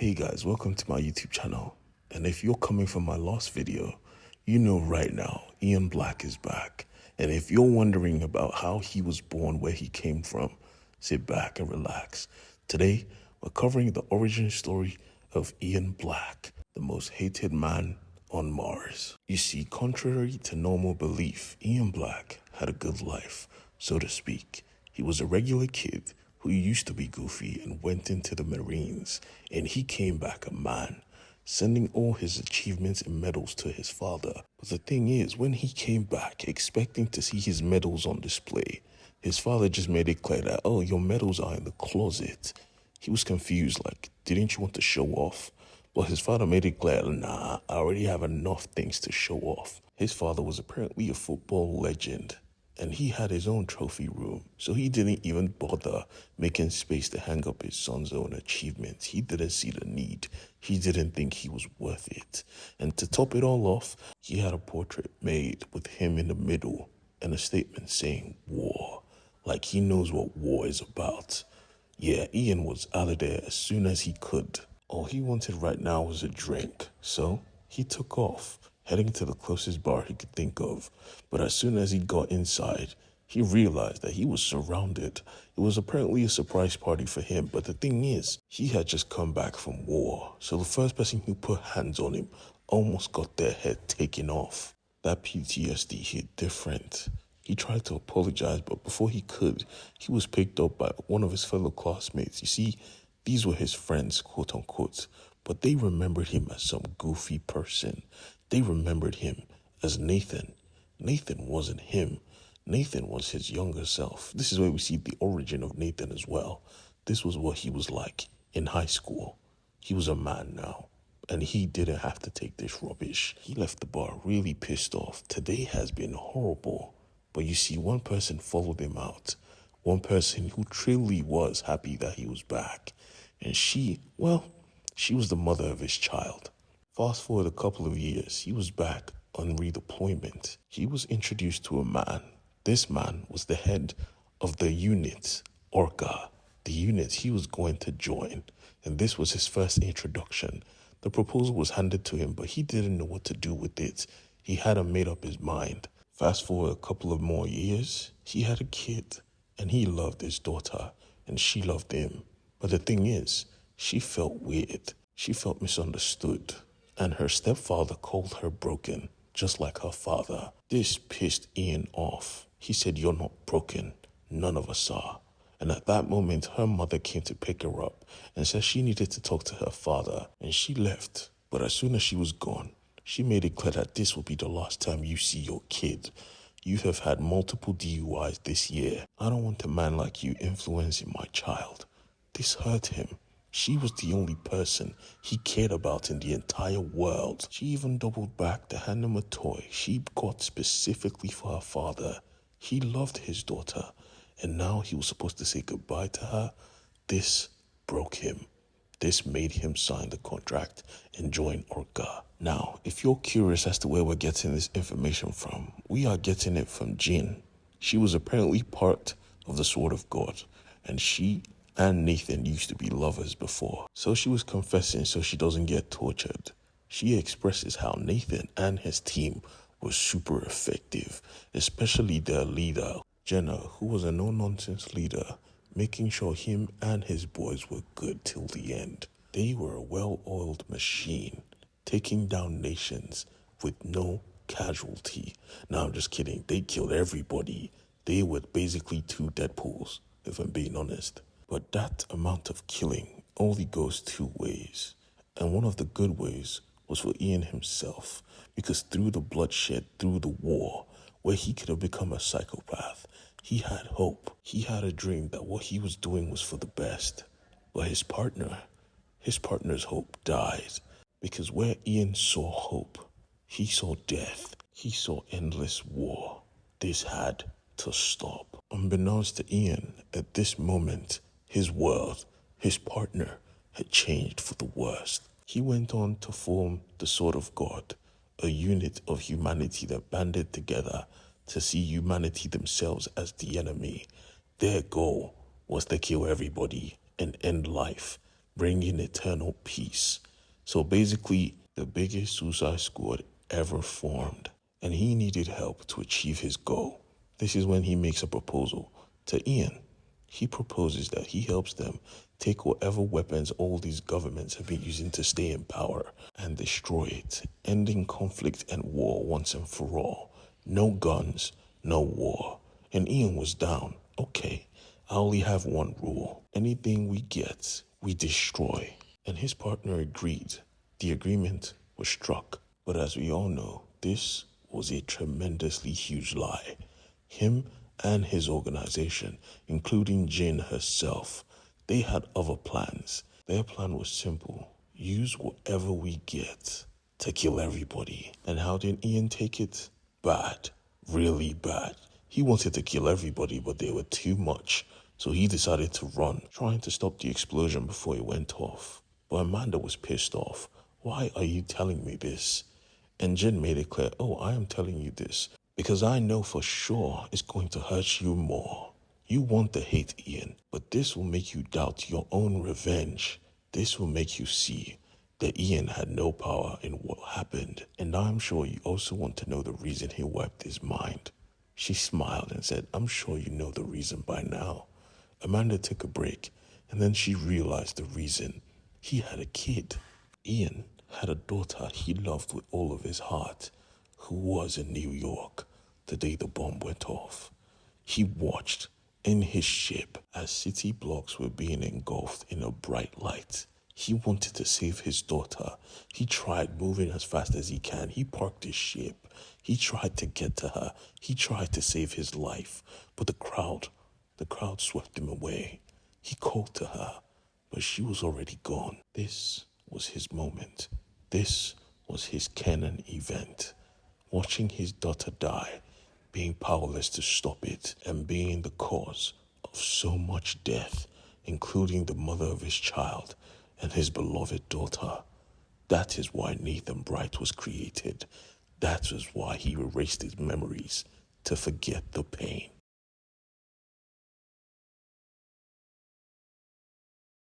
Hey guys, welcome to my YouTube channel. And if you're coming from my last video, you know right now Ian Black is back. And if you're wondering about how he was born, where he came from, sit back and relax. Today, we're covering the origin story of Ian Black, the most hated man on Mars. You see, contrary to normal belief, Ian Black had a good life, so to speak. He was a regular kid who used to be goofy and went into the Marines, and he came back a man, sending all his achievements and medals to his father. But the thing is, when he came back expecting to see his medals on display, his father just made it clear that, oh, your medals are in the closet. He was confused, like, didn't you want to show off? But his father made it clear, nah, I already have enough things to show off. His father was apparently a football legend, and he had his own trophy room, so he didn't even bother making space to hang up his son's own achievements. He didn't see the need. He didn't think he was worth it. And to top it all off, he had a portrait made with him in the middle and a statement saying war, like he knows what war is about. Yeah, Ian was out of there as soon as he could. All he wanted right now was a drink, so he took off, heading to the closest bar he could think of. But as soon as he got inside, he realized that he was surrounded. It was apparently a surprise party for him, but the thing is, he had just come back from war, so the first person who put hands on him almost got their head taken off. That PTSD hit different. He tried to apologize, but before he could, he was picked up by one of his fellow classmates. You see, these were his friends, quote unquote, but they remembered him as some goofy person. They remembered him as Nathan. Nathan wasn't him. Nathan was his younger self. This is where we see the origin of Nathan as well. This was what he was like in high school. He was a man now, and he didn't have to take this rubbish. He left the bar really pissed off. Today has been horrible. But you see, one person followed him out. One person who truly was happy that he was back. And she was the mother of his child. Fast forward a couple of years, he was back on redeployment. He was introduced to a man. This man was the head of the unit, Orca, the unit he was going to join. And this was his first introduction. The proposal was handed to him, but he didn't know what to do with it. He hadn't made up his mind. Fast forward a couple of more years, he had a kid, and he loved his daughter, and she loved him. But the thing is, she felt weird. She felt misunderstood, and her stepfather called her broken, just like her father. This pissed Ian off. He said, "You're not broken. None of us are." And at that moment, her mother came to pick her up and said she needed to talk to her father, and she left. But as soon as she was gone, she made it clear that this will be the last time you see your kid. You have had multiple DUIs this year. I don't want a man like you influencing my child. This hurt him. She was the only person he cared about in the entire world. She even doubled back to hand him a toy she got specifically for her father. He loved his daughter, and now he was supposed to say goodbye to her. This broke him. This made him sign the contract and join Orca. Now, if you're curious as to where we're getting this information from, we are getting it from Jin. She was apparently part of the Sword of God, and she and Nathan used to be lovers before. So she was confessing so she doesn't get tortured. She expresses how Nathan and his team were super effective, especially their leader, Jenna, who was a no-nonsense leader, making sure him and his boys were good till the end. They were a well-oiled machine, taking down nations with no casualty. Now, I'm just kidding. They killed everybody. They were basically two Deadpools, if I'm being honest. But that amount of killing only goes two ways. And one of the good ways was for Ian himself, because through the bloodshed, through the war, where he could have become a psychopath, he had hope. He had a dream that what he was doing was for the best. But his partner's hope died. Because where Ian saw hope, he saw death. He saw endless war. This had to stop. Unbeknownst to Ian, at this moment, his world, his partner, had changed for the worst. He went on to form the Sword of God, a unit of humanity that banded together to see humanity themselves as the enemy. Their goal was to kill everybody and end life. bringing eternal peace. So basically, the biggest suicide squad ever formed, and he needed help to achieve his goal. This is when he makes a proposal to Ian. He proposes that he helps them take whatever weapons all these governments have been using to stay in power and destroy it, ending conflict and war once and for all. No guns, no war. And Ian was down. Okay, I only have one rule. Anything we get, we destroy. And his partner agreed. The agreement was struck. But as we all know, this was a tremendously huge lie. Him and his organization, including Jane herself, they had other plans. Their plan was simple. Use whatever we get to kill everybody. And how did Ian take it? Bad. Really bad. He wanted to kill everybody, but they were too much. So he decided to run, trying to stop the explosion before it went off. But Amanda was pissed off. Why are you telling me this? And Jen made it clear, oh, I am telling you this because I know for sure it's going to hurt you more. You want to hate Ian, but this will make you doubt your own revenge. This will make you see that Ian had no power in what happened. And I'm sure you also want to know the reason he wiped his mind. She smiled and said, I'm sure you know the reason by now. Amanda took a break, and then she realized the reason. He had a kid. Ian had a daughter he loved with all of his heart, who was in New York the day the bomb went off. He watched in his ship as city blocks were being engulfed in a bright light. He wanted to save his daughter. He tried moving as fast as he can. He parked his ship. He tried to get to her. He tried to save his life. But the crowd swept him away. He called to her, but she was already gone. This was his moment. This was his canon event. Watching his daughter die, being powerless to stop it, and being the cause of so much death, including the mother of his child and his beloved daughter. That is why Nathan Bright was created. That is why he erased his memories, to forget the pain.